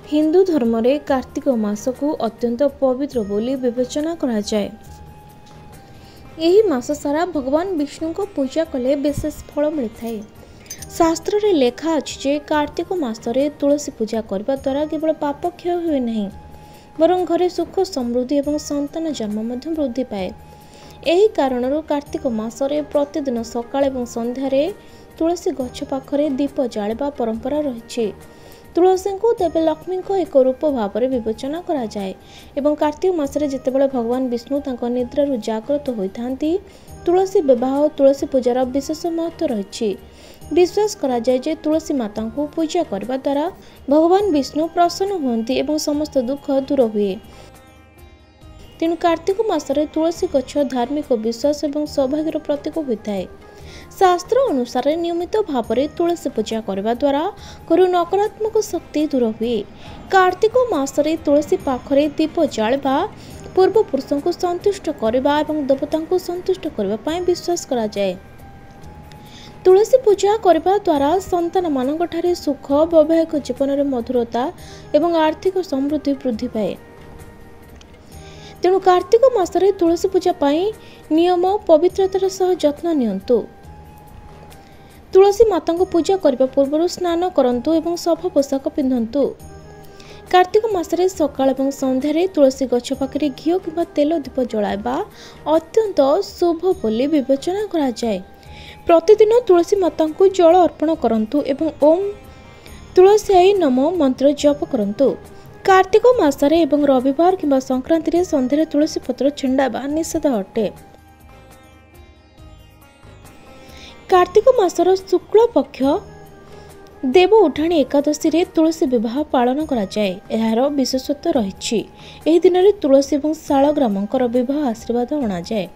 हिंदू धर्म रे कार्तिक मास को अत्यंत पवित्र बोली विवेचना करा जाए। यही मास सारा भगवान विष्णु को पूजा कले विशेष फल मिलता है। शास्त्र रे लेखा अछि जे कार्तिक मास रे तुलसी पूजा करबा द्वारा केवल पाप क्षय हुए नहीं बरं घरे सुख समृद्धि और संतान जन्म मध्य वृद्धि पाए। यही कारणरू कार्तिक मास रे प्रतिदिन सकाळ एवं संध्यारे तुलसी गछ पाखरे दीप जाळिबा परंपरा रही। तुलसी को देवी लक्ष्मी को एक रूप भाव में विवेचना करा जाए एवं कार्तिक मासरे जितेबाला भगवान विष्णु तांको निद्रारु जागृत होइथांती तुलसी विवाह और तुलसी पूजार विशेष महत्व रही। विश्वास करा जाए जे तुलसी माता को पूजा करबा द्वारा भगवान विष्णु प्रसन्न हुअन्ति एवं समस्त दुख दूर हुए। तेणु कार्तिक मासरे तुलसी गछ धार्मिक विश्वास एवं सौभाग्यर प्रतीक होता है। शास्त्र अनुसार नियमित भाव में तुलसी पूजा करने द्वारा घर नकारात्मक शक्ति दूर हुए। कार्तिक मासरे तुलसी पाखरे दीप जाळिबा पूर्वपुरुषों को संतुष्ट करने और देवता को संतुष्ट करने विश्वास करा जाए। तुलसी पूजा करने द्वारा संतान मानक ठारे सुख वैवाहिक जीवन में मधुरता एवं आर्थिक समृद्धि वृद्धि पाए। तेणु कार्तिक मासरे तुलसी पूजा पाई नियम पवित्रतार सह जत्न नियंतु। तुलसी माता को पूजा करने पूर्व स्नान करंतु एवं सफा पोशाक पिंधंतु। कार्तिक मासरे सकाळ एवं संध्यारे तुलसी गछ पाखरे घी किंवा तेल दीप जलाइबा अत्यंत शुभ बोली विवेचना करा जाए। प्रतिदिन तुलसी माता को जल अर्पण करंतु एवं ओम तुलसीयै नमः मंत्र जप करंतु। कार्तिक मासरे एवं रविवार किंवा संक्रांति रे संध्यारे तुलसी पत्र छिंडाबा निषेध अटे। कार्तिक मासर शुक्ल पक्ष देव उठाणी एकादशी रे तुलसी विवाह पालन करा जाए। एहार विशेषत्व रही। एही दिन रे तुलसी एवं शालग्रामकर विवाह आशीर्वाद अणा जाए।